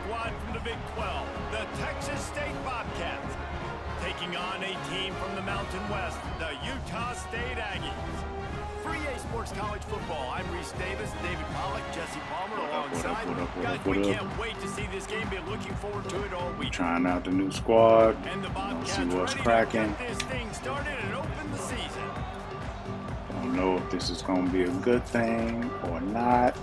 squad from the Big 12, the Texas State Bobcats, taking on a team from the Mountain West, the Utah State Aggies. For EA Sports College Football, I'm Reese Davis, David Pollack, Jesse Palmer alongside. Guys, we can't wait to see this game. Been looking forward to it all week. Trying out the new squad. And the Bobcats see what's ready cracking. to get this thing started and open the season. Don't know if this is going to be a good thing or not.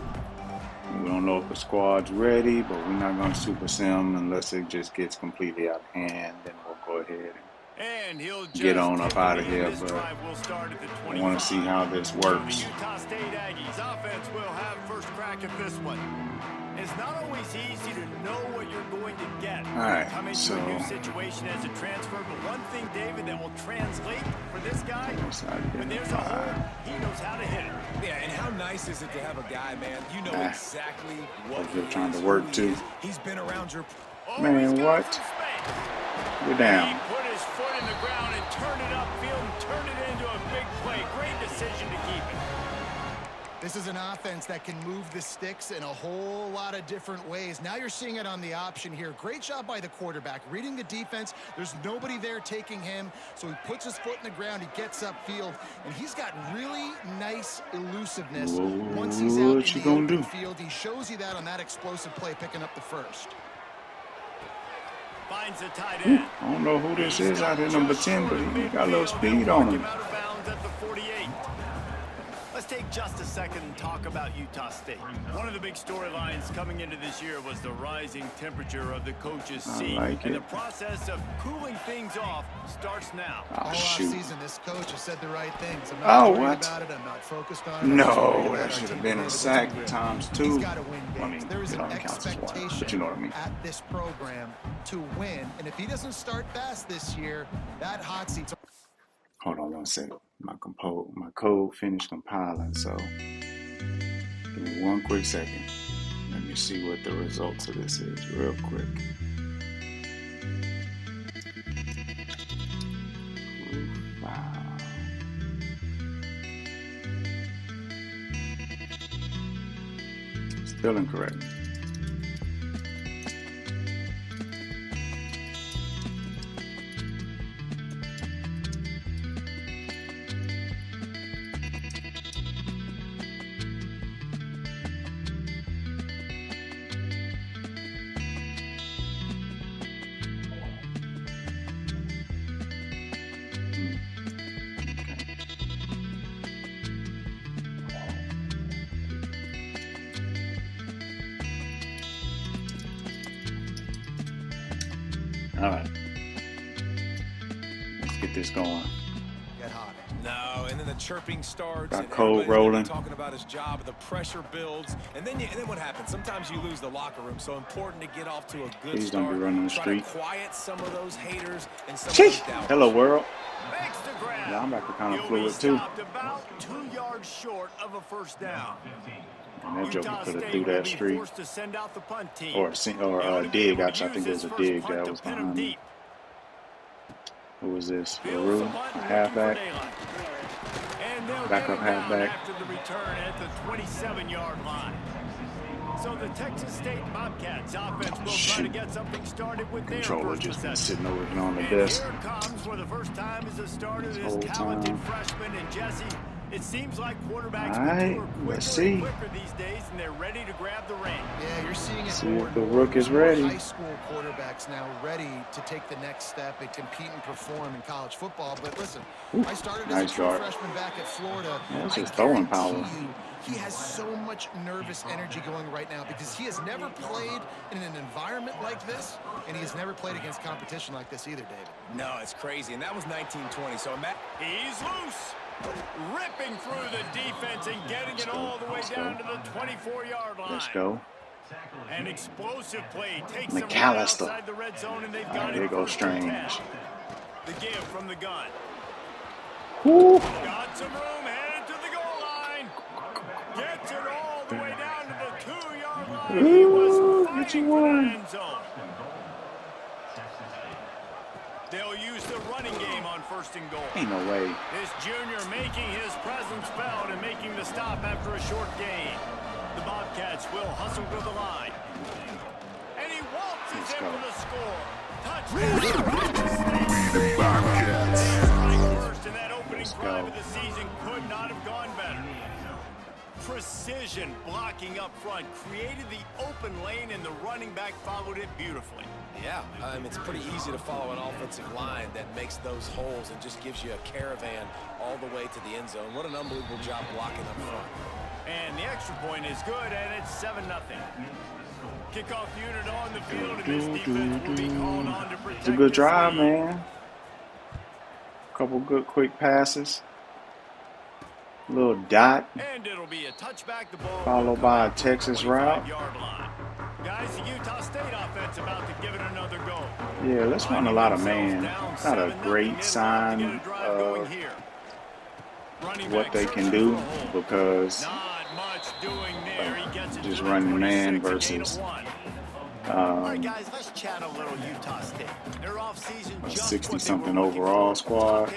We don't know if the squad's ready, but we're not going to super sim unless it just gets completely out of hand. Then we'll go ahead and get on up out of here. But I want to see how this works. The Utah State Aggies offense will have first crack at this one. It's not always easy to know what you're going to get. All right, Come into a new situation as a transfer, but one thing, David, that will translate for this guy, when there's a hole, he knows how to hit it. Yeah, and how nice is it to have a guy, man? You know exactly what he's trying to work too. He's been around your... Man, what? We're down. He put his foot in the ground and turned it upfield and turned it into a big play. Great decision to keep it. This is an offense that can move the sticks in a whole lot of different ways. Now you're seeing it on the option here. Great job by the quarterback. Reading the defense, there's nobody there taking him, so he puts his foot in the ground, he gets upfield, and he's got really nice elusiveness. Once he's out in the open field, he shows you that on that explosive play, picking up the first. Finds the tight end. I don't know who this is out here, number 10, but he got a little speed on him. Out of bounds at the 48. Let's take just a second and talk about Utah State. One of the big storylines coming into this year was the rising temperature of the coach's seat. And the process of cooling things off starts now. All offseason, this coach has said the right things. I'm not worried about it. I'm not focused on it. No, that should have been a sack times 2. He's got to win games. I mean, there is an expectation but you know what I mean. at this program to win. And if he doesn't start fast this year, that hot seat's... Hold on one second. My code finished compiling, so give me one quick second. Let me see what the results of this is real quick. Wow. Still incorrect. All right, let's get this going. Get hot. No, and then the chirping starts. Got code rolling. Talking about his job, the pressure builds, and then what happens? Sometimes you lose the locker room. So important to get off to a good He's start. Gonna be running the Try street. to quiet some of those haters and some of those doubters. Hello, world. Makes the grab. Yeah, I'm back to kind of He'll fluid be too. stopped about 2 yards short of a first down. And that joker Utah could have State threw will that be street forced to send out the punt team. or dig. Actually, I think it was a dig that was behind behind me. Who was this? LaRue, a halfback. Backup halfback. After the return at the 27-yard line. So the Texas State Bobcats offense will try to get something started with their Controller first just been possession. sitting over here on the And desk. here comes for the first time as a starter this whole talented time. freshman. And Jesse, it seems like quarterbacks All right, mature let's quicker see. and quicker these days, and they're ready to grab the reins. Yeah, you're seeing it See more if and the more. rook is More ready. High school quarterbacks now ready to take the next step and compete and perform in college football. But listen, I started as a true freshman back at Florida. That's his throwing power. He has so much nervous energy going right now because he has never played in an environment like this, and he has never played against competition like this either, David. No, it's crazy, and that was 1920. So He's loose. Ripping through the defense and getting it all the way down to the 24-yard line. Let's go. An explosive play takes them right McAllister. outside the red zone, and they've got There it goes first and 10. Strange. The give from the gun. Woo. Got some room, headed to the goal line. Gets it all the way down to the 2-yard line. He was fighting for the end zone. They'll use the running game on first and goal. Ain't no way. This junior making his presence felt and making the stop after a short gain. The Bobcats will hustle to the line. And he the season could not have gone better. Precision blocking up front created the open lane, and the running back followed it beautifully. Yeah, it's pretty easy to follow an offensive line that makes those holes and just gives you a caravan all the way to the end zone. What an unbelievable job blocking up front. And the extra point is good, and it's 7-0. Kickoff unit on the field, and this defense will be called on to protect. It's a good drive, man. Couple good quick passes. Little dot. And it'll be a touchback. The ball followed by a Texas route. Guys, the Utah State offense about to give it another go. Yeah, let's run a lot of man. It's not a great sign of what they can do because just running man versus all right, guys, let's chat a little Utah State. Their off-season a 60-something overall squad,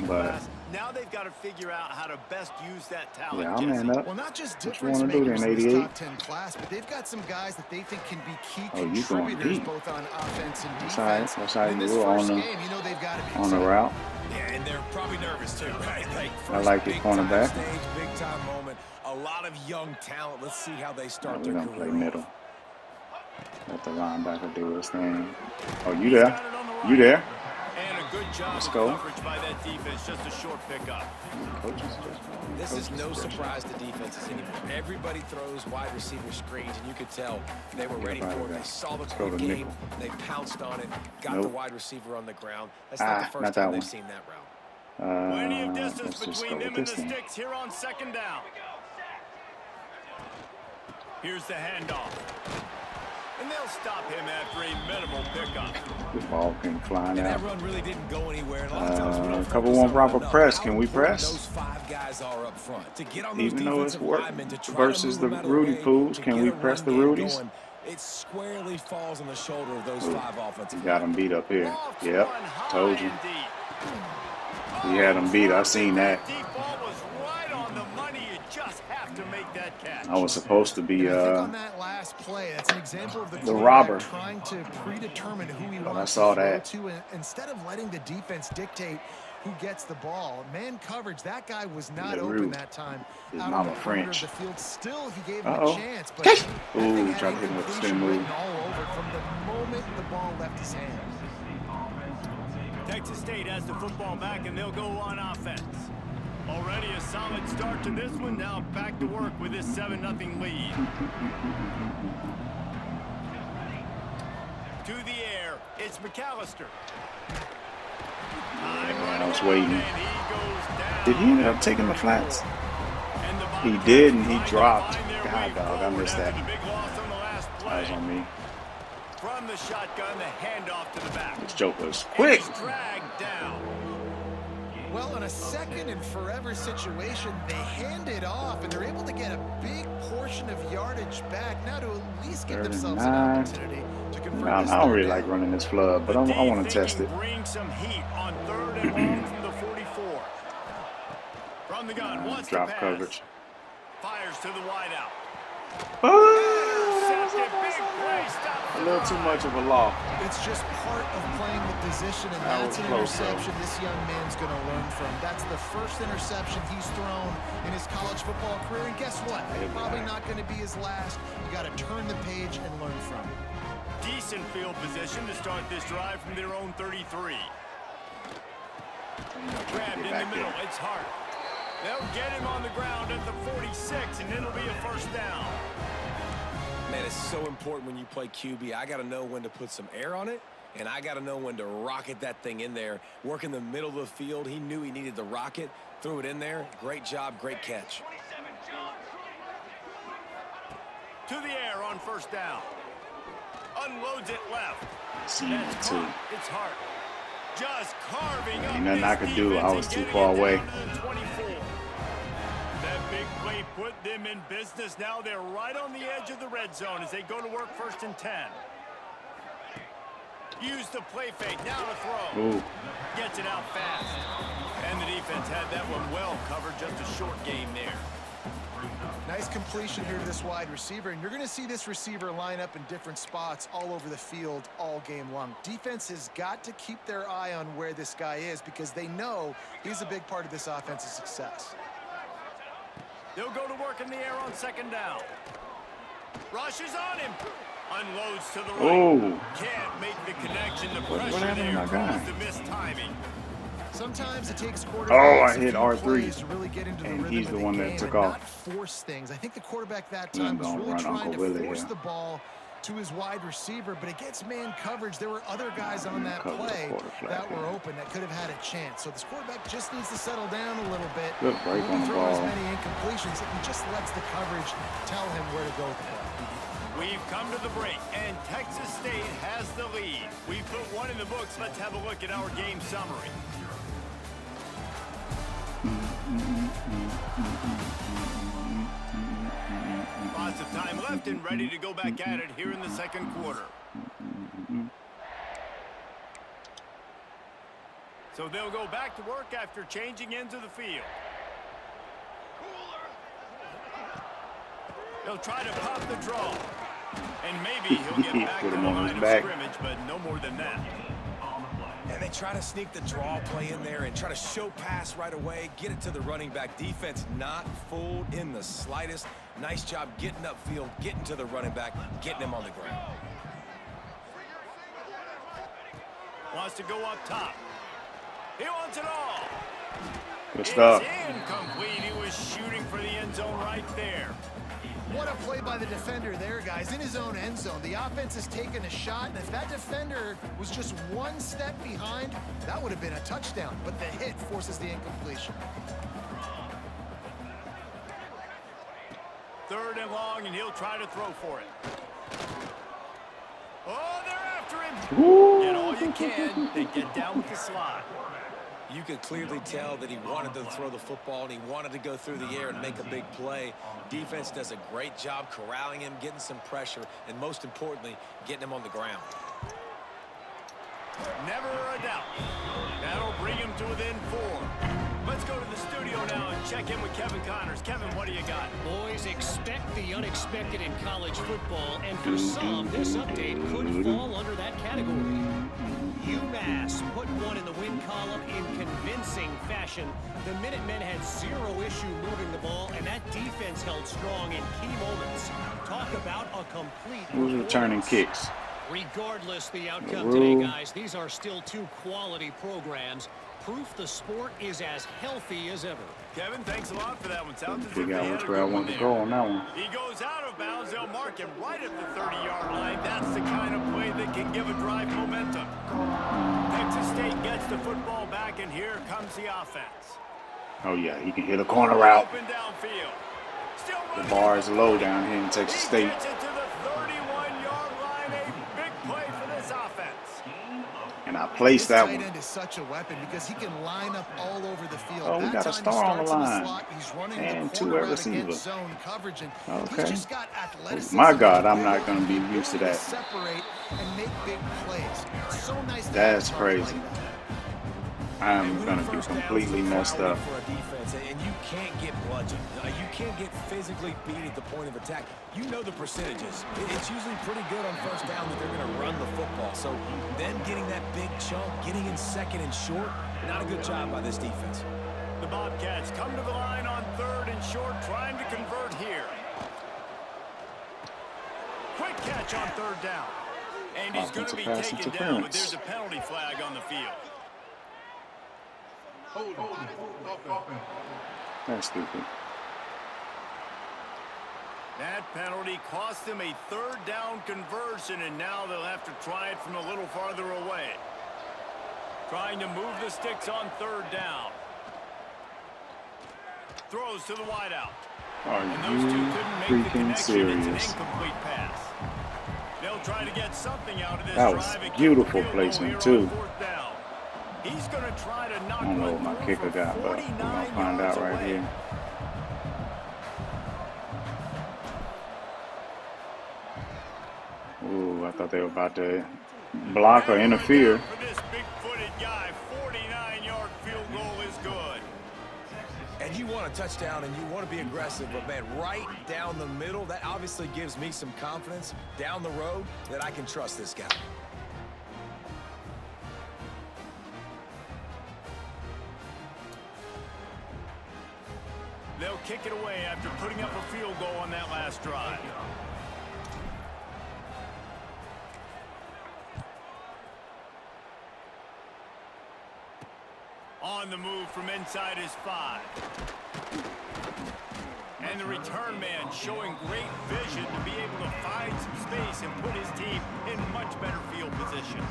but now they've got to figure out how to best use that talent. yeah, I'll man up. Well, not just what you want to do then, 88? Top 10 class, but they've got some guys that they think can be key contributors both on offense and defense. That's how in you this do first on game, you know they've got to be the route. Yeah, and they're probably nervous too, right? I like the cornerback. Big time moment. A lot of young talent. Let's see how they start their We're gonna career. play middle. Let the linebacker do his thing. Oh, you there? You there? And a good job Let's of go. coverage by that defense. Just a short pickup. This is no surprise to defenses anymore. Everybody throws wide receiver screens, and you could tell they were ready for it. They saw the quick game, they pounced on it, got the wide receiver on the ground. That's not the first time they've seen that route. Plenty of distance between them and the sticks here on second down. Here's the handoff. And they'll stop him after a minimal pickup. The ball came flying out. That run really didn't go anywhere. And a lot of times we don't couple one proper press. Can we press? Those 5 guys are up front. To get on those Even though it's defensive work linemen to try versus to the move them out of Rudy way, pools, to can get we a press run the game Rudies? going, it squarely falls on the shoulder of those 5 offensive You got him beat up here. Lofts Yep, one high told you. and deep. He had him beat. I seen that. Deep ball was right on the money. You just have to make that catch. I was supposed to be on that last play, that's an example of the robber. trying to predetermine who he I wants saw to that. throw to, instead of letting the defense dictate who gets the ball. Man coverage, that guy was not open that time. His Out mama on the corner of French. the field, still he gave him a chance, but Ooh, tried to hit him with the spin move. all over from the moment the ball left his hands. Texas State has the football back, and they'll go on offense. Already a solid start to this one. Now back to work with this 7-0 lead. To the air, it's McAllister. I was waiting. Did he end up taking the flats? He did, and he dropped. God, dog, I missed that. That was on me. From the shotgun, the handoff to the back. This joker's quick. Dragged down. Well, in a second and forever situation, they hand it off, and they're able to get a big portion of yardage back now to at least give themselves an opportunity to convert this. I don't really like running this flood, but I want to test it. Bring some heat on 3rd and long from the 44. From the gun, wants drop to pass. coverage. Fires to the wideout. A little too much of a loss. It's just part of playing the position, and that's an interception this young man's going to learn from. That's the first interception he's thrown in his college football career, and guess what? Probably not going to be his last. You got to turn the page and learn from it. Decent field position to start this drive from their own 33. Grabbed in the middle. It's Hart. They'll get him on the ground at the 46, and it'll be a first down. Man, it's so important when you play QB. I got to know when to put some air on it, and I got to know when to rocket that thing in there. Work in the middle of the field. He knew he needed the rocket. Threw it in there. Great job, great catch. To the air on first down. Unloads it left. See you too. It's Hart. Just carving up. Ain't nothing I could do. I was too far away. That big play put them in business. Now they're right on the edge of the red zone as they go to work 1st and 10. Use the play fake. Now to throw. Ooh. Gets it out fast. And the defense had that one well covered. Just a short game there. Nice completion here to this wide receiver, and you're going to see this receiver line up in different spots all over the field all game long. Defense has got to keep their eye on where this guy is because they know he's a big part of this offensive success. They'll go to work in the air on second down. Rushes on him. Unloads to the right. Oh. Can't make the connection. The pressure there caused the missed timing. Sometimes it takes quarterbacks I hit R3 to really get into the and rhythm he's of the the one game that took and off. not force things. I think the quarterback that time was really trying to force the ball to his wide receiver, but against man coverage, there were other guys on that play that were open that could have had a chance. So this quarterback just needs to settle down a little bit. Good break on the throw ball. as many incompletions and just lets the coverage tell him where to go with the ball. We've come to the break, and Texas State has the lead. We've put one in the books. Let's have a look at our game summary. Lots of time left and ready to go back at it here in the second quarter. So they'll go back to work after changing ends of the field. They'll try to pop the draw. And maybe he'll get back to the line of scrimmage, but no more than that. And they try to sneak the draw play in there and try to show pass right away, get it to the running back. Defense not fooled in the slightest. Nice job getting upfield, getting to the running back, getting him on the ground. Wants to go up top. He wants it all. Good stuff. It's incomplete. He was shooting for the end zone right there. What a play by the defender there, guys. In his own end zone, the offense has taken a shot, and if that defender was just one step behind, that would have been a touchdown. But the hit forces the incompletion. Third and long, and he'll try to throw for it. Oh, they're after him. Woo. Get all you can. They get down with the slot. You could clearly tell that he wanted to throw the football and he wanted to go through the air and make a big play. Defense does a great job corralling him, getting some pressure, and most importantly, getting him on the ground. Never a doubt. That'll bring him to within 4. Let's go to the studio now and check in with Kevin Connors. Kevin, what do you got? Boys, expect the unexpected in college football, and for some, this update could fall under that category. UMass put one in the win column in convincing fashion. The Minutemen had zero issue moving the ball, and that defense held strong in key moments. Talk about a complete Who's returning kicks? Regardless the outcome today, guys, these are still 2 quality programs. Proof the sport is as healthy as ever. Kevin, thanks a lot for that one. Sounds as if Figure they out had which a way I good want one to go on that one. He goes out of bounds. They'll mark him right at the 30-yard line. That's the kind of play that can give a drive momentum. Texas State gets the football back, and here comes the offense. Oh, yeah, he can hit a corner route. Open downfield. Still The bar is low down here in Texas State. He gets it to the 31-yard line. A big play for this offense. And I placed that Tight one. end is such a weapon because he can line up all over the field. Oh, we That got a time star he on the starts in line. slot, he's running And the 2 corner at out receiver. against zone coverage, and Okay. he's just got athleticism. My God, I'm and not going to be the used to ability that. Separate and make big plays. So nice to That's have a target crazy. like that. I'm going to be completely messed up. For a defense, and you can't get bludgeoned. You can't get physically beat at the point of attack. You know the percentages. It's usually pretty good on first down that they're going to run the football. So then getting that big chunk, getting in second and short, not a good job by this defense. The Bobcats come to the line on 3rd and short, trying to convert here. Quick catch on 3rd down. And he's going to be taken down, but there's a penalty flag on the field. That's stupid. That penalty cost them a 3rd down conversion, and now they'll have to try it from a little farther away. Trying to move the sticks on 3rd down. Throws to the wideout. Are And those 2 couldn't make the you freaking connection. It's an serious? incomplete pass. They'll try to get something out of this That was drive. And beautiful kick the field goal placement, here on too. 4th down. He's going to try to knock I don't know what one my through kicker for got, but we're going to 49 find out yards right away. here. Ooh, I thought they were about to block or interfere. For this big-footed guy, 49-yard field goal is good. And you want a touchdown and you want to be aggressive, but, man, right down the middle, that obviously gives me some confidence down the road that I can trust this guy. They'll kick it away after putting up a field goal on that last drive. On the move from inside his 5. And the return man showing great vision to be able to find some space and put his team in much better field position.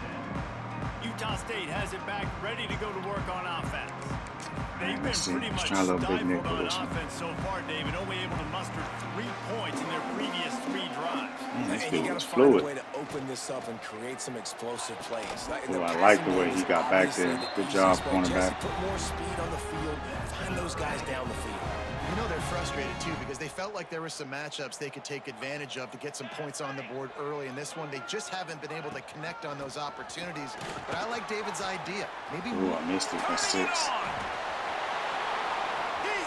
Utah State has it back, ready to go to work on offense. They've been pretty much stifled on offense so far, David, only able to muster 3 points in their previous 3 drives. Man, you got to find a way to open this up and create some explosive plays. Ooh, I like the way he got back there. Good job, cornerback. Put more speed on the field. Find those guys down the field. You know they're frustrated, too, because they felt like there were some matchups they could take advantage of to get some points on the board early. In this one, they just haven't been able to connect on those opportunities. But I like David's idea. Maybe. Ooh, I missed it. That's 6.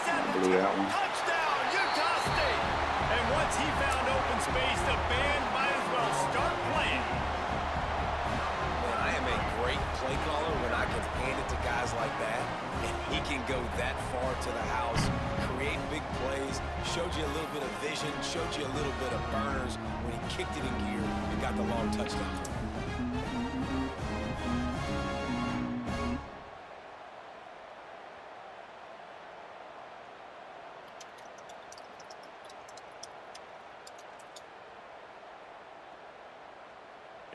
I blew that one. Touchdown, Utah State. And once he found open space, the band might as well start playing. Man, I am a great play caller when I can hand it to guys like that. And he can go that far to the house, create big plays, showed you a little bit of vision, showed you a little bit of burners when he kicked it in gear and got the long touchdown.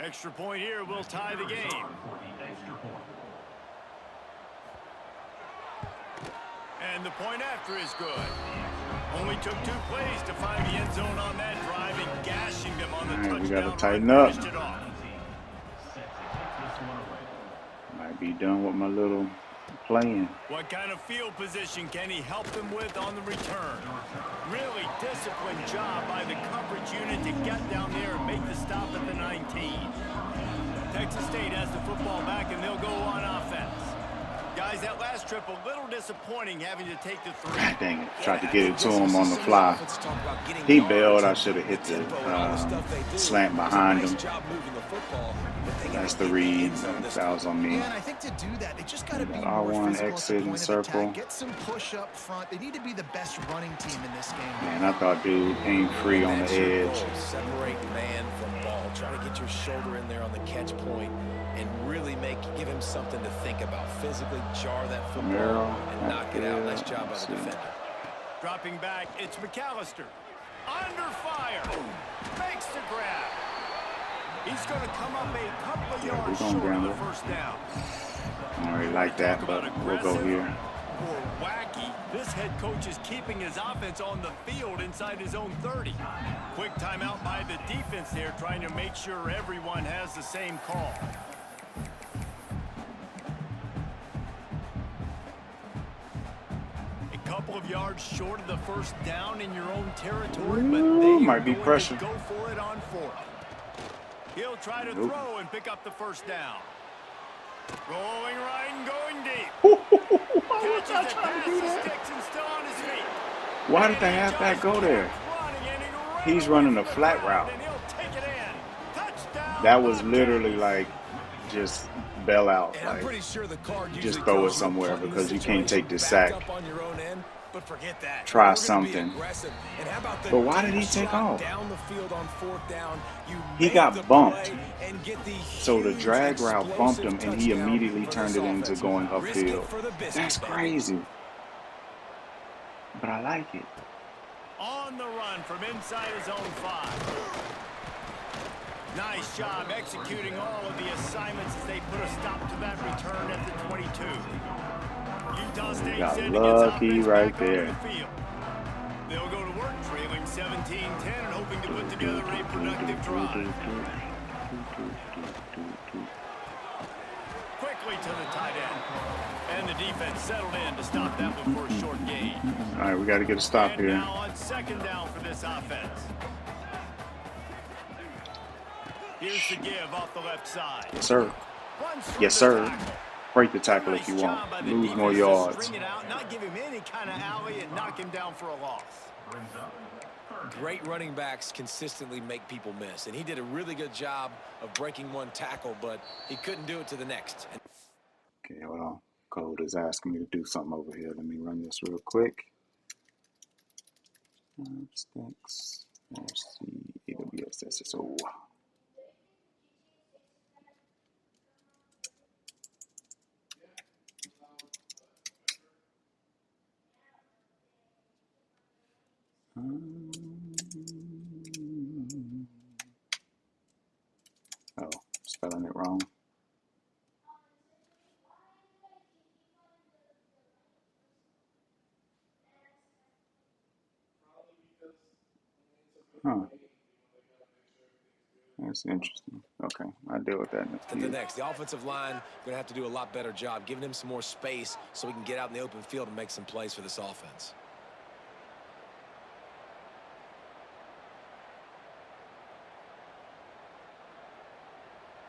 Extra point here will tie the game. And the point after is good. Only took 2 plays to find the end zone on that drive and gashing them on the touchdown. We got to tighten up. Might be done with my little playing. What kind of field position can he help them with on the return? Really disciplined job by the coverage unit to get down there and make the stop at the 19. Texas State has the football back, and they'll go on offense. Guys, that last trip a little disappointing having to take the 3. God dang it. Tried to get it to him on the fly. He bailed. I should have hit the slant behind him. That's the read. That was on me. Yeah, and I think to do that, they just got to be more R1 physical exit at the and point circle. of attack. Get some push up front. They need to be the best running team in this game. Man, I thought dude aimed free on the edge. Separate man from ball. Try to get your shoulder in there on the catch point and really give him something to think about. Physically jar that football and knock it out. Nice job by the defender. Dropping back, it's McAllister. Under fire. Makes the grab. He's going to come up a couple of yards short of the first down. I already like that, but we'll go here. Or wacky. This head coach is keeping his offense on the field inside his own 30. Quick timeout by the defense there, trying to make sure everyone has the same call. A couple of yards short of the first down in your own territory, but they might be pressure. Go for it on 4th. He'll try to throw and pick up the first down. Rolling right and going deep. Catches it past the sticks and still on his feet. Why did the halfback go there? He's running a flat route. That was literally like just bail out. Like, just throw it somewhere because you can't take the sack. But forget that. Try something. But why did he take off? He got bumped. So the drag route bumped him, and he immediately turned it into going upfield. That's crazy. But I like it. On the run from inside his own 5. Nice job executing all of the assignments as they put a stop to that return at the 22. Utah State got lucky right there. They'll go to work trailing 17-10 and hoping to put together a productive drive. Quickly to the tight end. And the defense settled in to stop that one for a short gain. All right, we got to get a stop and here. Now on 2nd down for this offense. Here's the give off the left side. Yes, sir. Yes, sir. break the tackle if you want. Lose more yards. String it out, not give him any kind of alley and knock him down for a loss. Great running backs consistently make people miss, and he did a really good job of breaking one tackle, but he couldn't do it to the next. Okay, hold on. Code is asking me to do something over here. Let me run this real quick. Stinks. Let's see. AWS SSO. Oh, spelling it wrong. Huh. That's interesting. Okay, I'll deal with that in a few. The next, the offensive line going to have to do a lot better job giving him some more space so he can get out in the open field and make some plays for this offense.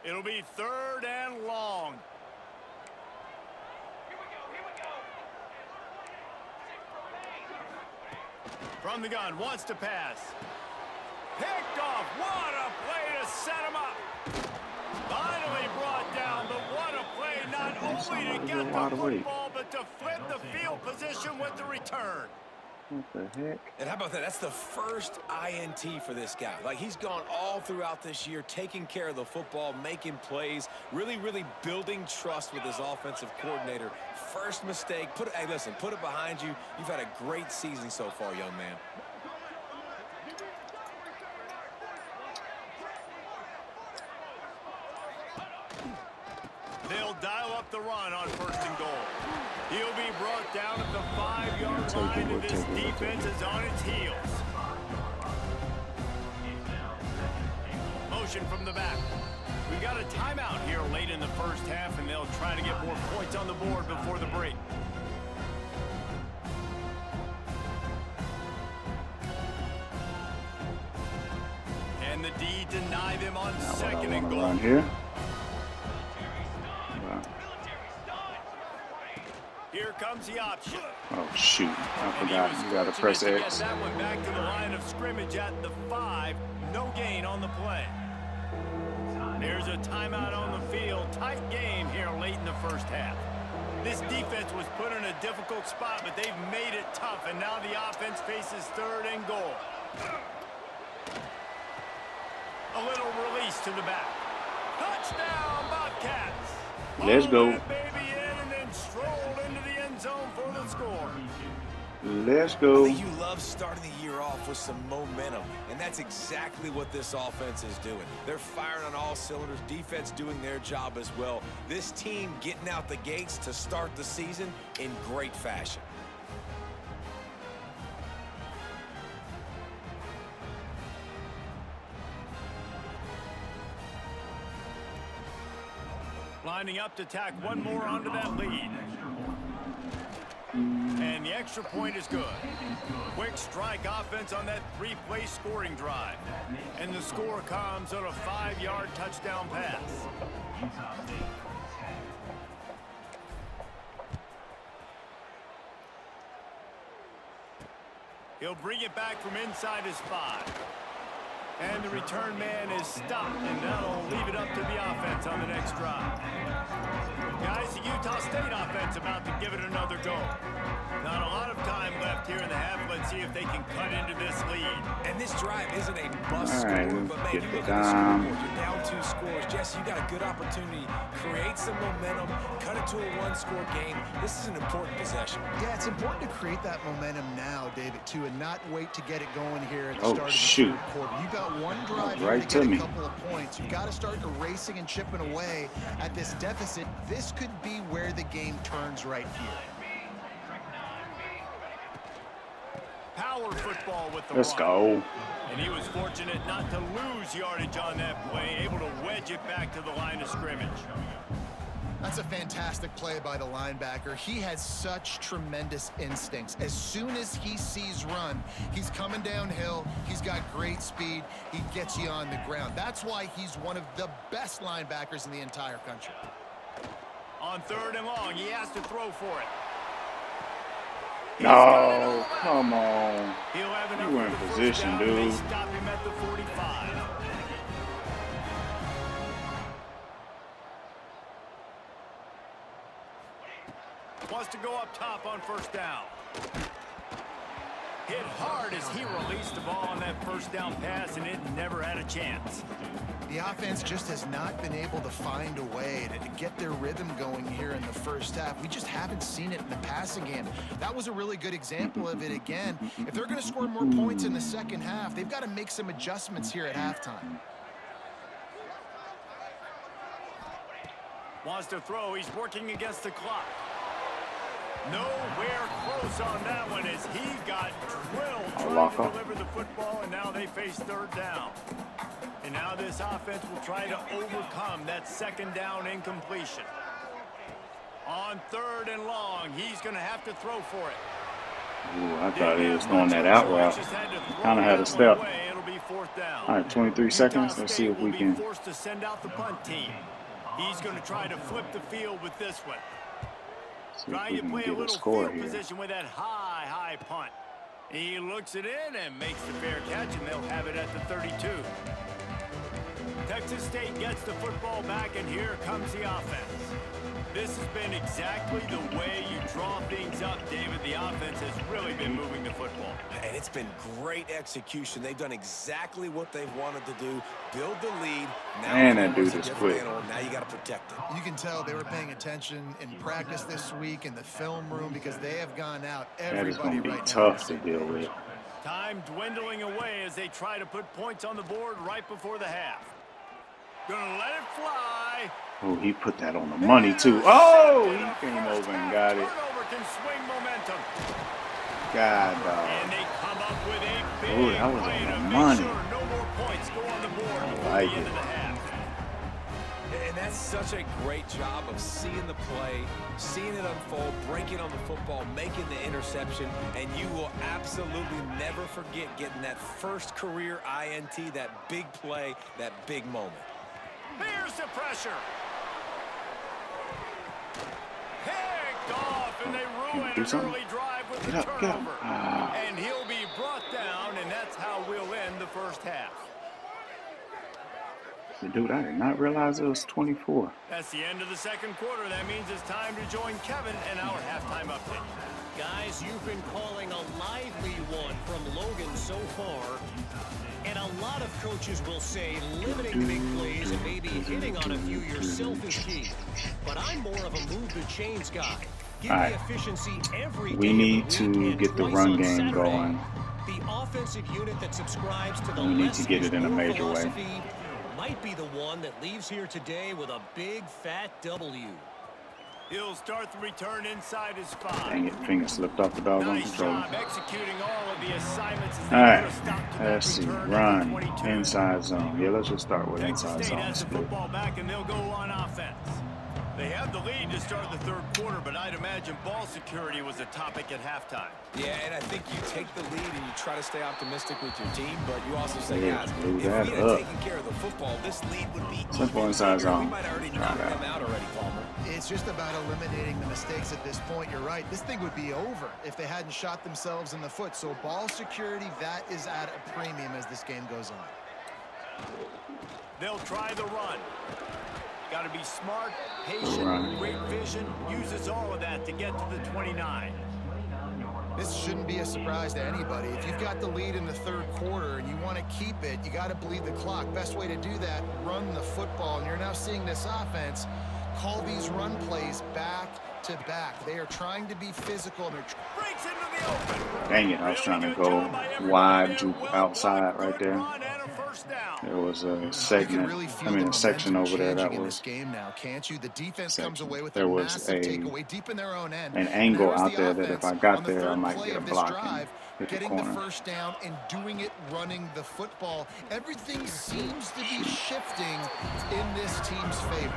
It'll be 3rd and long. From the gun, wants to pass. Picked off. What a play to set him up. Finally brought down, but what a play not only to get the football, but to flip the field position with the return. What the heck? And how about that? That's the first INT for this guy. Like, he's gone all throughout this year, taking care of the football, making plays, really building trust with his offensive coordinator. First mistake. Hey, listen, put it behind you. You've had a great season so far, young man. They'll dial up the run on 1st and goal. He'll be brought down at the 5-yard line, and this defense is on its heels. Motion from the back. We've got a timeout here late in the first half, and they'll try to get more points on the board before the break. And the D deny them on 2nd and goal. Run here. Here comes the option. Oh shoot! I forgot. You gotta press X. That one back to the line of scrimmage at the 5. No gain on the play. There's a timeout on the field. Tight game here late in the first half. This defense was put in a difficult spot, but they've made it tough, and now the offense faces 3rd and goal. A little release to the back. Touchdown, Bobcats. Let's go. Strolled into the end zone for the score. Let's go. I think you love starting the year off with some momentum, and that's exactly what this offense is doing. They're firing on all cylinders, defense doing their job as well. This team getting out the gates to start the season in great fashion. Lining up to tack one more onto that lead. And the extra point is good. Quick strike offense on that 3-play scoring drive. And the score comes on a 5-yard touchdown pass. He'll bring it back from inside his 5. And the return man is stopped, and that'll leave it up to the offense on the next drive. Guys, the Utah State offense about to give it another go. Not a lot of time left here in the half. Let's see if they can cut into this lead. And this drive isn't a bust score, but man, you look at the scoreboard, you're down 2 scores. Jesse, you got a good opportunity. Create some momentum, cut it to a 1-score game. This is an important possession. Yeah, it's important to create that momentum now, David, too, and not wait to get it going here at the start of the shoot. 3rd quarter. You've got one drive Right to to get me. a couple of points. You've got to start erasing and chipping away at this deficit. This could be where the game turns right here. Power football with the Let's run. go. And he was fortunate not to lose yardage on that play, able to wedge it back to the line of scrimmage. That's a fantastic play by the linebacker. He has such tremendous instincts. As soon as he sees run, he's coming downhill. He's got great speed. He gets you on the ground. That's why he's one of the best linebackers in the entire country. On 3rd and long, he has to throw for it. No, come on. He'll have You were in position, dude. They stop him at the 45. Wants to go up top on 1st down. Hit hard as he released the ball on that 1st down pass, and it never had a chance. The offense just has not been able to find a way to get their rhythm going here in the 1st half. We just haven't seen it in the passing game. That was a really good example of it again. If they're going to score more points in the 2nd half, they've got to make some adjustments here at halftime. Wants to throw. He's working against the clock. Nowhere close on that one as he got drilled trying to deliver the football, and now they face 3rd down. And now this offense will try to overcome that 2nd down incompletion. On 3rd and long, he's going to have to throw for it. Ooh, I thought he was throwing that out route. Kind of had a step. All right, 23 seconds. Let's see if we can. Forced to send out the punt team. He's going to try to flip the field with this one. Trying to play a little field position with that high punt. He looks it in and makes the fair catch, and they'll have it at the 32. Texas State gets the football back, and here comes the offense. This has been exactly the way you draw things up, David. The offense has really been moving the football. And it's been great execution. They've done exactly what they've wanted to do. Build the lead. Now man, that dude is quick. Now you got to protect it. You can tell they were paying attention in practice this week in the film room because they have gone out everybody that is going to be right tough now. to deal with. Time dwindling away as they try to put points on the board right before the half. Gonna let it fly. Oh, he put that on the money, too. Oh, he came over and got it. Turnover can swing momentum. God, dog. And they come up with a big Ooh, that was play on to the make money. sure no more points go on the board before like the end it. of the half. And that's such a great job of seeing the play, seeing it unfold, breaking on the football, making the interception, and you will absolutely never forget getting that first career INT, that big play, that big moment. Here's the pressure. Picked off, and they ruin an early drive with the turnover. And he'll be brought down, and that's how we'll end the 1st half. Dude, I did not realize it was 24. That's the end of the 2nd quarter. That means it's time to join Kevin and our halftime update. Guys, you've been calling a lively one from Logan so far. And a lot of coaches will say limiting big plays and maybe hitting on a few yourself is key. But I'm more of a move the chains guy. Give me efficiency every day. We need to get the run game going. The offensive unit that subscribes to the we need to get it in a major way. Might be the one that leaves here today with a big fat W. He'll start the return inside his 5. Dang it, finger slipped off the doggone Nice controller. job executing all of the assignments as they All right, put a stop to let's that see. return Run, at the 22. inside zone. Yeah, let's just start with Texas inside State zone has the split. football back, and they'll go on offense. They have the lead to start the 3rd quarter, but I'd imagine ball security was a topic at halftime. Yeah, and I think you take the lead and you try to stay optimistic with your team, but you also say, Yeah, guys, blew if that we had up. taken care of the football, this lead would be Simple even inside bigger. zone. We might have already Try knocked that. them out already, Palmer. It's just about eliminating the mistakes at this point. You're right. This thing would be over if they hadn't shot themselves in the foot. So ball security, that is at a premium as this game goes on. They'll try the run. Got to be smart, patient, great vision. Uses all of that to get to the 29. This shouldn't be a surprise to anybody. If you've got the lead in the 3rd quarter and you want to keep it, you got to bleed the clock. Best way to do that, run the football. And you're now seeing this offense call these run plays back to back. They are trying to be physical. And Breaks into the open. Dang it, I was trying to go wide to outside right there. There was a segment, a section over there that was, game now, can't you? The defense section. comes away with There a was massive takeaway deep in their own end. an angle There's out the there that if I got on the there, I third might play get a of this block drive, and hit the getting the corner. 1st down and doing it running the football. Everything seems to be shifting in this team's favor.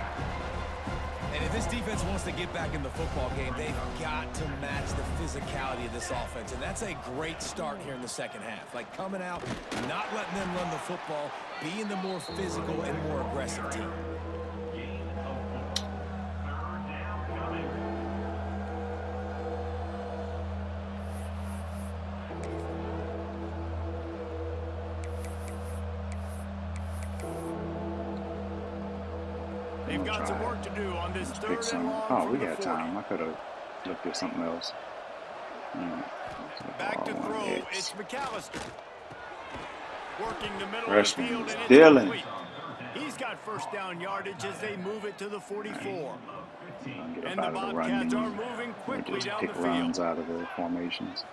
And if this defense wants to get back in the football game, they've got to match the physicality of this offense. And that's a great start here in the 2nd half. Like coming out, not letting them run the football, being the more physical and more aggressive team. They've got some work to do on this Let's third pick and some. long Oh, from we the got 40. time. I could have looked at something else. Back to throw, it's McAllister. Working the middle Freshman of the field, and it's Dylan. complete. He's got first down yardage as they move it to the 44. And the Bobcats are moving quickly just down pick the runs field. out of the formations.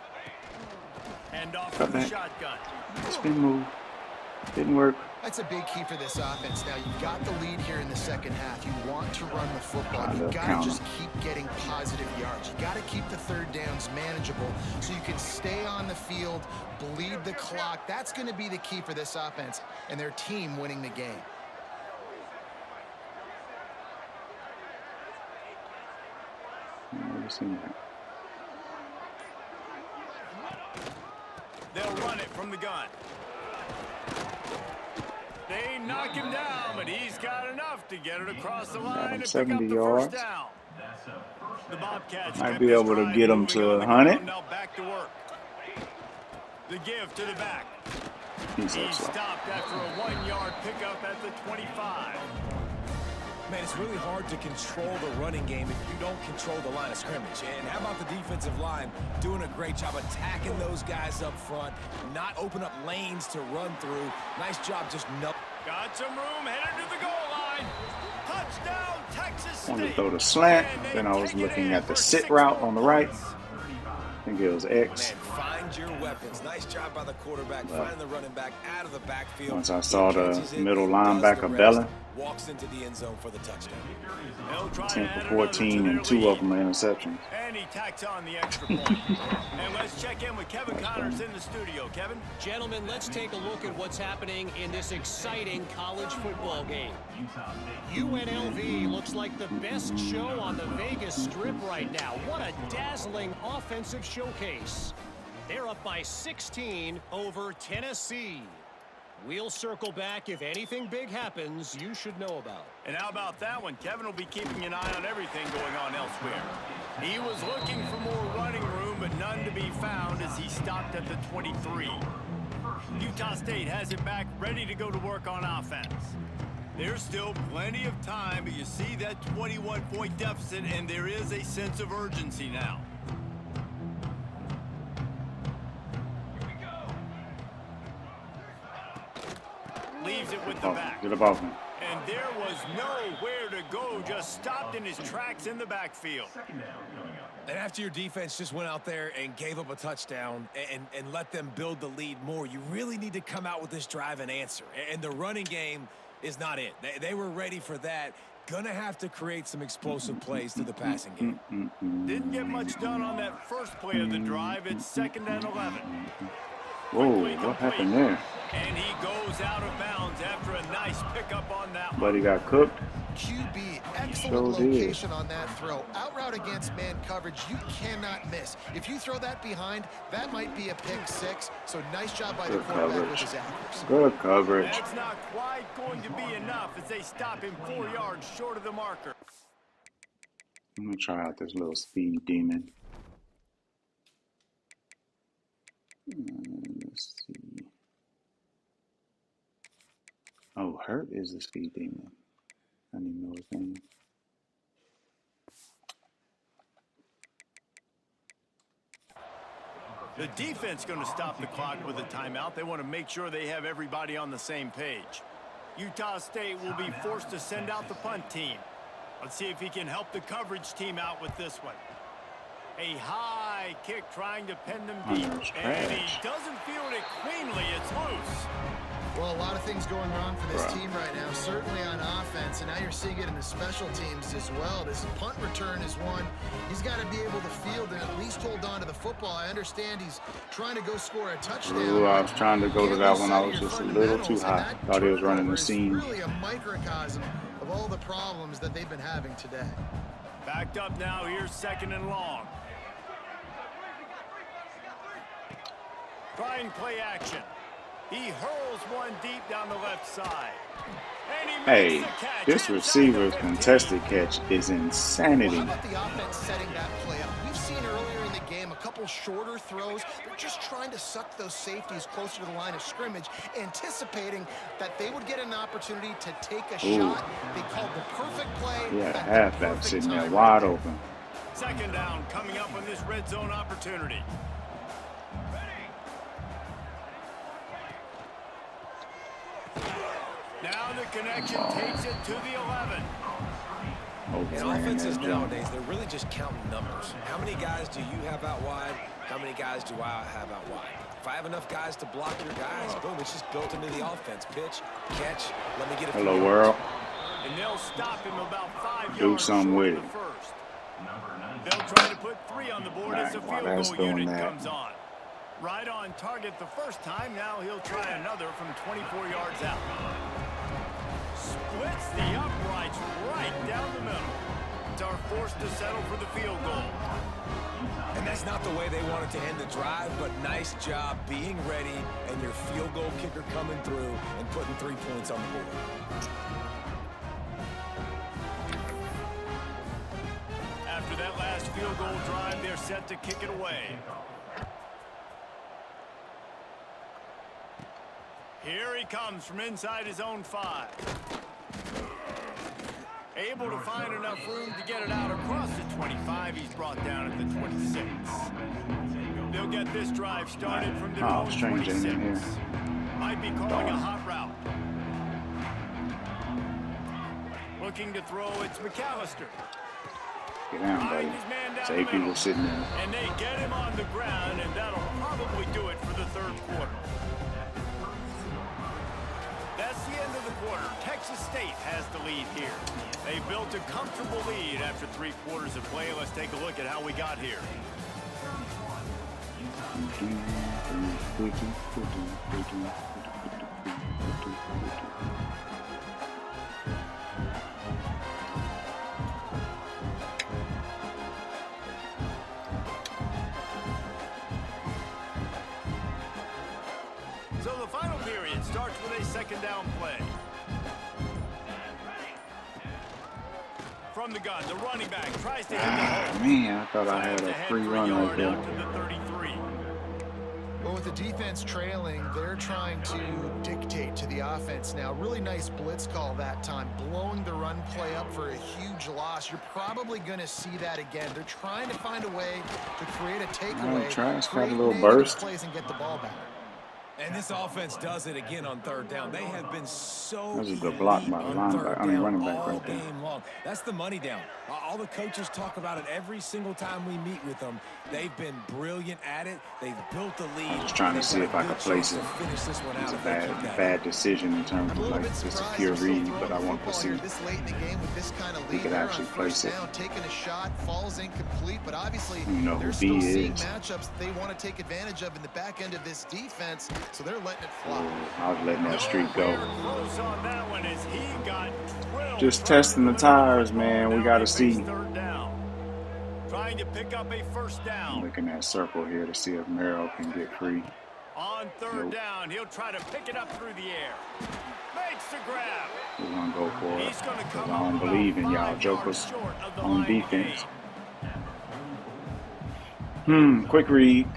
And off Cut from the back. shotgun. Spin move. Didn't work. That's a big key for this offense. Now, you've got the lead here in the second half. You want to run the football. You've got to just keep getting positive yards. You've got to keep the third downs manageable so you can stay on the field, bleed the clock. That's going to be the key for this offense and their team winning the game. I've never seen that. They'll run it from the gun. They knock him down, but he's got enough to get it across the line and pick up 70 the yards. first down. The Bobcats Might kept be this able to drive get 'em moving to on the 100. ground. Now back to work. The give to the back. He's He up slow. stopped after a 1-yard pickup at the 25. Man, it's really hard to control the running game if you don't control the line of scrimmage. And how about the defensive line doing a great job attacking those guys up front, not open up lanes to run through. Nice job just Got some room, headed to the goal line. Touchdown, Texas Wanted to State. throw the slant. And they Then I was take it looking in at the for sit 6 route more on the right. points. I think it was X. Man, find your weapons. Nice job by the quarterback, finding the running back out of the backfield. Once I saw He the catches it, middle does the linebacker, rest, Bellin, walks into the end zone for the touchdown. They'll try to 10 add for another 14, to and their 2 of lead. them are interceptions. And he tacks on the extra point. And let's check in with Kevin Connors in the studio. Kevin? Gentlemen, let's take a look at what's happening in this exciting college football game. UNLV looks like the best show on the Vegas Strip right now. What a dazzling offensive showcase. They're up by 16 over Tennessee. We'll circle back if anything big happens you should know about. And how about that one? Kevin will be keeping an eye on everything going on elsewhere. He was looking for more running room, but none to be found as he stopped at the 23. Utah State has it back, ready to go to work on offense. There's still plenty of time, but you see that 21-point deficit, and there is a sense of urgency now. Leaves it with the back. Get above him. And there was nowhere to go, just stopped in his tracks in the backfield. And after your defense just went out there and gave up a touchdown and let them build the lead more, you really need to come out with this drive and answer. And the running game is not it. They were ready for that. Gonna have to create some explosive plays through the passing game. Didn't get much done on that first play of the drive. It's 2nd and 11. Whoa, what happened there? And he goes out of bounds after a nice pickup on that one. But he got cooked. QB, excellent location on that throw. Out route against man coverage, you cannot miss. If you throw that behind, that might be a pick 6. So nice job by the quarterback with his accuracy. Good coverage. That's not quite going to be enough as they stop him 4 yards short of the marker. I'm going to try out this little speed demon. Let's see. Oh, Hurt is the speed demon. I didn't even know his name. The defense going to stop the clock with a timeout. They want to make sure they have everybody on the same page. Utah State will be forced to send out the punt team. Let's see if he can help the coverage team out with this one. A high kick trying to pin them deep. And he doesn't field it cleanly. It's loose. Well, a lot of things going wrong for this team right now, certainly on offense, and now you're seeing it in the special teams as well. This punt return is one. He's got to be able to field and at least hold on to the football. I understand he's trying to go score a touchdown. Ooh, I was trying to go to that one. I was just a little too high. Thought he was running the seam. Really a microcosm of all the problems that they've been having today. Backed up now. Here's 2nd and long. Try and play action. He hurls one deep down the left side. And he makes the catch. This receiver's contested catch is insanity. Well, how about the offense setting that play up? We've seen earlier in the game a couple couple shorter throws. They're just trying to suck those safeties closer to the line of scrimmage, anticipating that they would get an opportunity to take a shot. They called the perfect play. Yeah, halfback sitting there wide open. Second down coming up on this red zone opportunity. Now the connection takes it to the 11. In offenses nowadays, they're really just counting numbers. How many guys do you have out wide? How many guys do I have out wide? If I have enough guys to block your guys, boom, it's just built into the offense. Pitch, catch, let me get a hello world. And they'll stop him about 5 yards. Do something with it. First. They'll try to put 3 on the board as the field goal unit comes on. Right on target the first time. Now he'll try another from 24 yards out. Splits the uprights right down the middle. Are forced to settle for the field goal. And that's not the way they wanted to end the drive, but nice job being ready and your field goal kicker coming through and putting 3 points on the board. After that last field goal drive, they're set to kick it away. Here he comes from inside his own 5. Able to find enough room to get it out across the 25. He's brought down at the 26. They'll get this drive started from their own 26. Might be calling a hot route. Looking to throw, it's McAllister. Get down, buddy. Safety was sitting there. And they get him on the ground, and that'll probably do it for the third quarter. That's the end of the quarter. Texas State has the lead here. They built a comfortable lead after 3 quarters of play. Let's take a look at how we got here. So the final period starts with a second down play. From the gun, the running back tries to hit the hole. Man, I thought I had a free run right there. Out to the 33. Well, with the defense trailing, they're trying to dictate to the offense now. Really nice blitz call that time, blowing the run play up for a huge loss. You're probably going to see that again. They're trying to find a way to create a takeaway, create a little burst, plays and get the ball back. And this offense does it again on third down. They have been so elite on third down running back all game long. That's the money down. All the coaches talk about it every single time we meet with them. They've been brilliant at it. They've built the lead. I'm just trying to see if I can place it. It's a bad decision in terms of like it's a pure read, but I want to see if he could actually place it. Taking a shot, falls incomplete, but obviously you know who they're still B seeing is. matchups they want to take advantage of in the back end of this defense, so they're letting it fly. I was letting that streak go. Close on that one as he got just testing the tires, man. We got to see. Trying to pick up a first down. I'm looking at circle here to see if Merrill can get free. On third down, he'll try to pick it up through the air. Makes the grab. We're going to go for it because I don't believe in y'all jokers on defense. Quick read.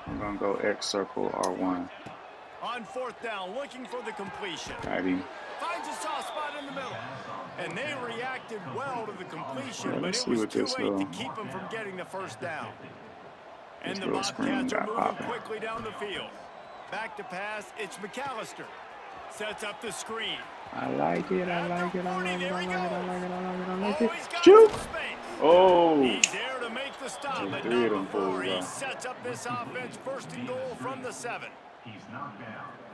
I'm going to go X circle R1. On fourth down, looking for the completion. Got him. Finds a soft spot in the middle. And they reacted well to the completion, yeah, but it was too late to keep them from getting the first down. And the Bobcats are moving quickly down the field. Back to pass, it's McAllister. Sets up the screen. I like it, I like it, I like it, I like it, I like it, I like it. Shoot! Oh! He's there to make the stop, but not before he sets up this offense. First and goal from the 7.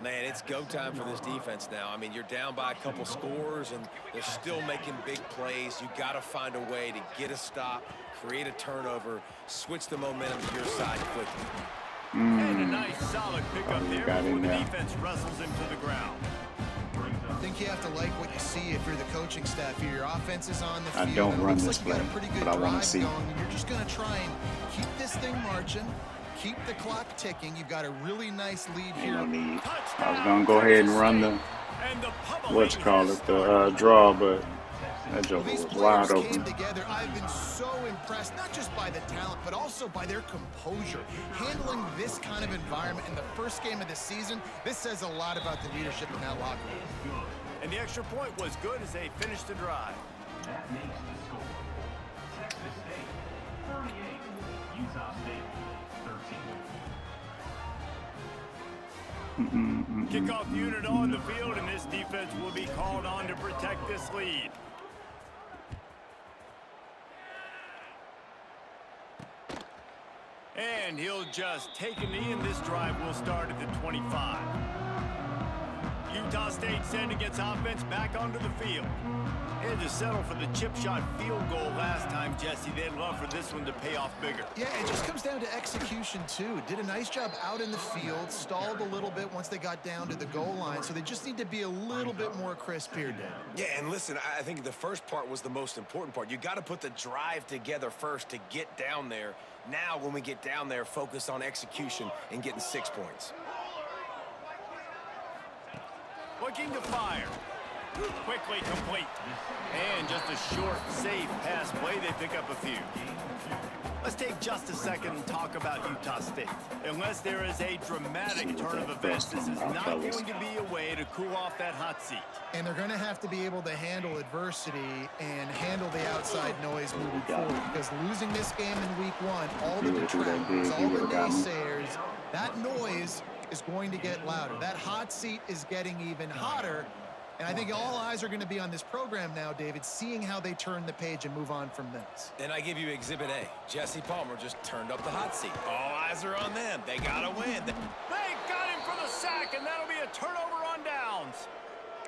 Man, it's go time for this defense now. I mean, you're down by a couple scores, and they're still making big plays. You got to find a way to get a stop, create a turnover, switch the momentum to your side quickly. And a nice, solid pickup there before the defense wrestles him to the ground. I think you have to like what you see if you're the coaching staff here. Your offense is on the field. I don't run this play, but I want to see. And you're just going to try and keep this thing marching. Keep the clock ticking. You've got a really nice lead here. No need. I was going to go ahead and run the, the draw, but That joker These was wide players open. came together. I've been so impressed, not just by the talent, but also by their composure. Handling this kind of environment in the first game of the season, this says a lot about the leadership in that locker room. And the extra point was good as they finished the drive. That makes the score. Texas State 38, Utah State 13. Kickoff unit on the field, and this defense will be called on to protect this lead. And he'll just take a knee, and this drive will start at the 25. Utah State sending its offense back onto the field. They had to settle for the chip shot field goal last time, Jesse. They'd love for this one to pay off bigger. Yeah, it just comes down to execution, too. Did a nice job out in the field, stalled a little bit once they got down to the goal line, so they just need to be a little bit more crisp here, Dave. Yeah, and listen, I think the first part was the most important part. You got to put the drive together first to get down there. Now, when we get down there, focus on execution and getting 6 points. Looking to fire. Quickly complete. And just a short, safe pass play. They pick up a few. Let's take just a second and talk about Utah State. Unless there is a dramatic turn of events, this is not going to be a way to cool off that hot seat. And they're going to have to be able to handle adversity and handle the outside noise moving forward. Because losing this game in week 1, all the detractors, all the naysayers, that noise is going to get louder. That hot seat is getting even hotter. And I think all eyes are going to be on this program now, David, seeing how they turn the page and move on from this. And I give you Exhibit A. Jesse Palmer just turned up the hot seat. All eyes are on them. They got to win. They got him for the sack, and that'll be a turnover on downs.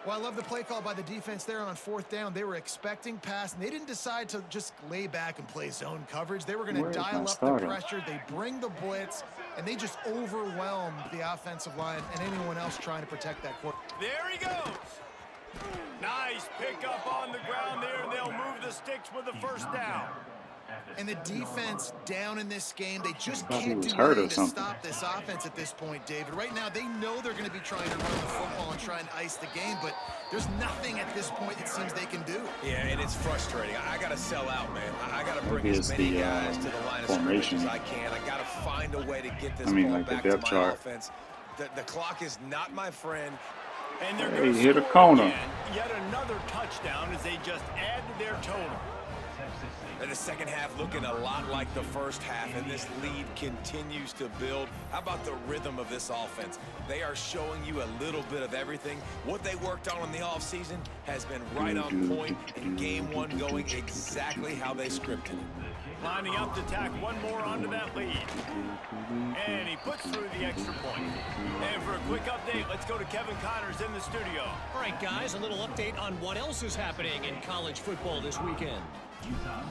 Well, I love the play call by the defense there on 4th down. They were expecting pass, and they didn't decide to just lay back and play zone coverage. They were going to dial up the pressure. They bring the blitz, and they just overwhelmed the offensive line and anyone else trying to protect that court. There he goes. Nice pickup on the ground there, and they'll move the sticks with the first down. And the defense down in this game, they just can't do anything to stop this offense at this point, David. Right now, they know they're going to be trying to run the football and try and ice the game, but there's nothing at this point it seems they can do. Yeah, and it's frustrating. I got to sell out, man. I got to bring as many guys to the line of scrimmage as I can. I got to find a way to get this ball back to my offense. The clock is not my friend. And they're going to hit a corner. Yet another touchdown as they just add to their total. And the second half looking a lot like the first half, and this lead continues to build. How about the rhythm of this offense? They are showing you a little bit of everything. What they worked on in the offseason has been right on point, and game 1 going exactly how they scripted it. Lining up to tack one more onto that lead. And he puts through the extra point. And for a quick update, let's go to Kevin Connors in the studio. All right, guys, a little update on what else is happening in college football this weekend.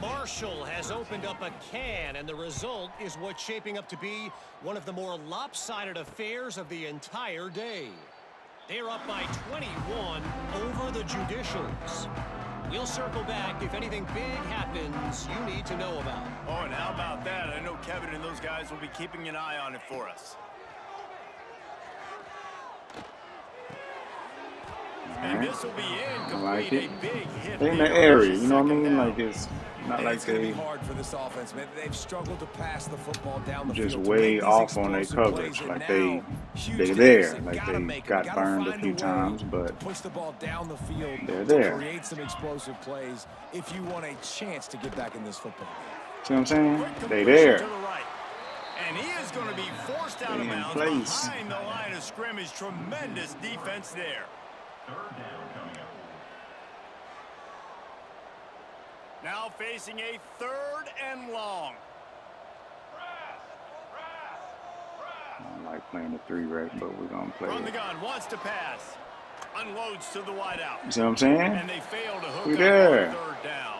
Marshall has opened up a can, and the result is what's shaping up to be one of the more lopsided affairs of the entire day. They're up by 21 over the Judicials. We'll circle back if anything big happens you need to know about. Oh, and how about that? I know Kevin and those guys will be keeping an eye on it for us. And this will be incomplete. A big hit in the area, you know what I mean? Like it's not like it's going to be hard for this offense, man. They've struggled to pass the football down the just field. way off on their coverage. Like they're there. Like they got burned a few times, but push the ball down the field. They're there. Create some explosive plays if you want a chance to get back in this football game. See what I'm saying? They there. And he is going to be forced out of bounds behind the line of scrimmage. Tremendous defense there. Third down coming up. Now facing a 3rd and long. I like playing the 3-rec, but we're going to play From the gun, wants to pass. Unloads to the wideout. You see what I'm saying? And they fail to hook up there. on 3rd down.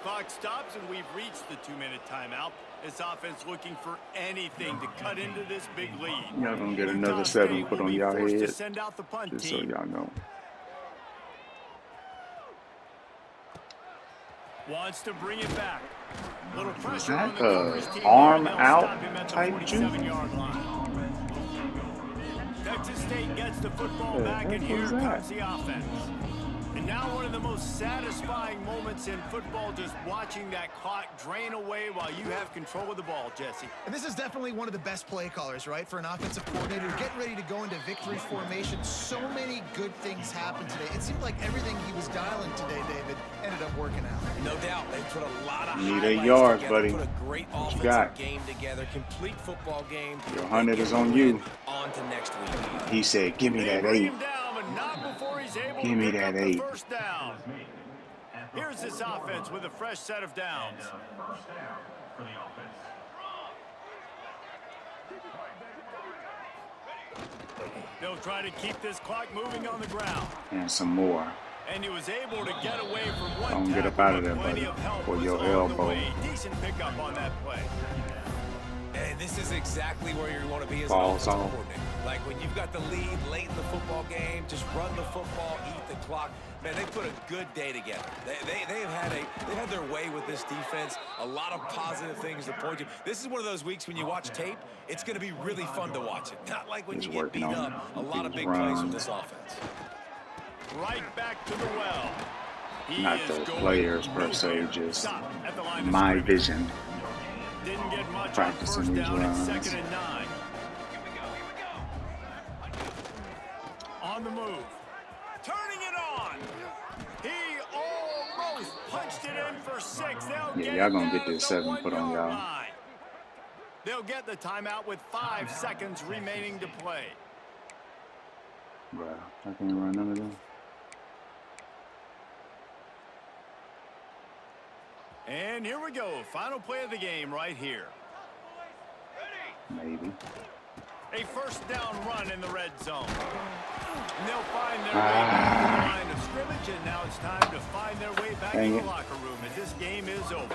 Clock stops, and we've reached the 2-minute timeout. This offense looking for anything to cut into this big lead. Y'all going to get another 7 put on y'all head, just send out the punt so y'all know. Wants to bring it back. Little pressure Is that on the coverage team. arm They'll out stop him at the type 47-yard line. Texas State gets the football back, and here comes the offense. And now one of the most satisfying moments in football, just watching that clock drain away while you have control of the ball, Jesse. And this is definitely one of the best play callers, right, for an offensive coordinator. Getting ready to go into victory formation. So many good things happened today. It seemed like everything he was dialing today, David, ended up working out. No doubt. They put a lot of Need highlights 8 yards, together, buddy. put a great What you offensive got? game together, complete football game. Your 100 is on you. On to next week. He said, give me that 8. Give me that 8. First down. Here's this offense with a fresh set of downs. First down for the offense. They'll try to keep this clock moving on the ground. And some more. And he was able to get away from one Don't get up tackle, out of but there, plenty buddy, of help for was your on the elbow. way. Decent pickup on that play. And this is exactly where you want to be as Falls an offensive off. coordinator. Like when you've got the lead late in the football game, just run the football, eat the clock. Man, they put a good day together. They've had their way with this defense. A lot of positive things to point to. This is one of those weeks when you watch tape, it's going to be really fun to watch it. Not like when He's you get beat working on up. A lot of these big plays from runs. this offense. Right back to the well. He Not is those going players per nowhere. se, just Stop at the line of my scrimmage. vision. Didn't get much Practicing on first these down and runs. 2nd and 9. On the move. Turning it on. He almost punched it in for 6. Yeah, y'all gonna get this 7 put on y'all. They'll get the timeout with 5 seconds remaining to play. Bruh, I can't run none of them. And here we go. Final play of the game right here. Maybe. A first down run in the red zone. And they'll find their way back to the line of scrimmage, and now it's time to find their way back to the locker room as this game is over.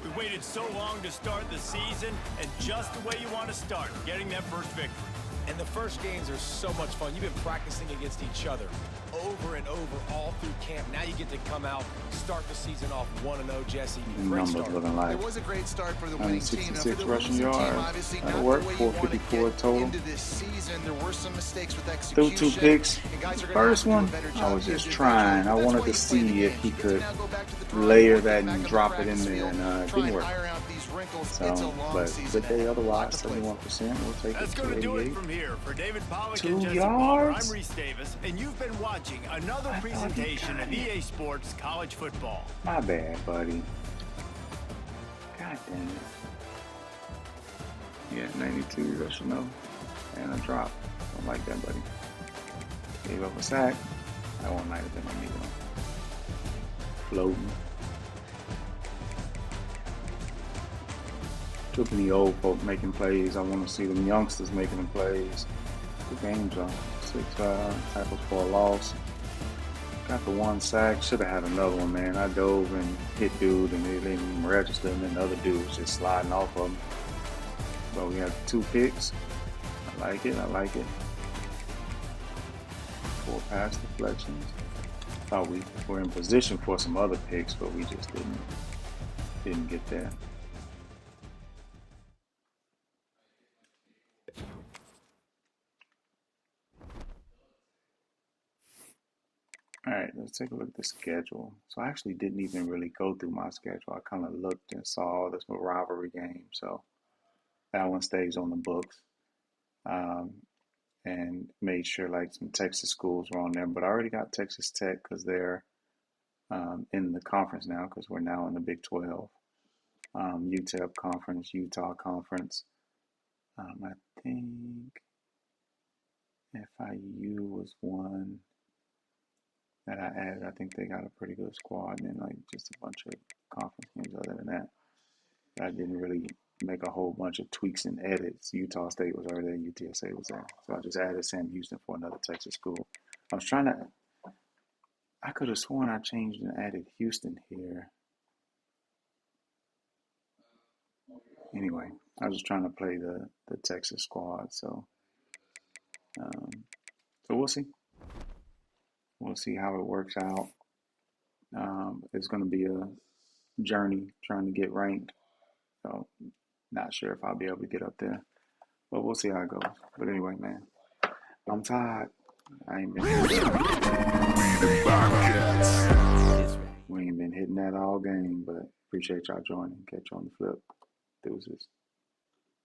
We waited so long to start the season, and just the way you want to start, getting that first victory. And the first games are so much fun. You've been practicing against each other over and over all through camp. Now you get to come out, start the season off 1-0, Jesse. Great Numbers start. looking like It was a great start for the winning team. Now, for 166 the rushing losing team, yards. obviously That'll not work. the way you want to 454 get total. into this season. There were some mistakes with Threw execution. 2 picks. And guys are gonna First have to do a one, better I job was just individually. trying. I That's wanted why to you play the see if game. he You get could to now go back to the drawing layer board, that get back and on drop the it in practice there, field, and it try didn't and work. iron out these wrinkles. So, It's a long but season good day ahead. otherwise. Lot to play for. 71%. We'll take That's it going to to do it 88. from here. For David Pollack 2 and Jesse yards? Palmer, I'm Reese Davis, and you've been watching another I thought he presentation got of EA Sports College Football. My bad, buddy. God damn it. Yeah, 92 rushing though. And a drop. Don't like that, buddy. Gave up a sack. That one might have been on me though. Floating. Too many old folk making plays. I want to see them youngsters making them plays. The game's on. 6 tackles for a loss. Got the 1 sack. Should have had another one, man. I dove and hit dude and they didn't even register, and then the other dude was just sliding off of him. But we have 2 picks. I like it. I like it. 4 pass deflections. Thought we were in position for some other picks, but we just didn't get there. All right, let's take a look at the schedule. So I actually didn't even really go through my schedule. I kind of looked and saw this rivalry game. So that one stays on the books. And made sure like some Texas schools were on there. But I already got Texas Tech because they're in the conference now because we're now in the Big 12. UTEP conference, Utah conference. I think FIU was one that I added. I think they got a pretty good squad, and then like just a bunch of conference games other than that. But I didn't really make a whole bunch of tweaks and edits. Utah State was already there, UTSA was there. So I just added Sam Houston for another Texas school. I could have sworn I changed and added Houston here. Anyway, I was just trying to play the Texas squad, so we'll see. We'll see how it works out. It's going to be a journey trying to get ranked. So not sure if I'll be able to get up there, but we'll see how it goes. But anyway, man, I'm tired. I ain't been. hitting that all game, but appreciate y'all joining. Catch you on the flip. Deuces.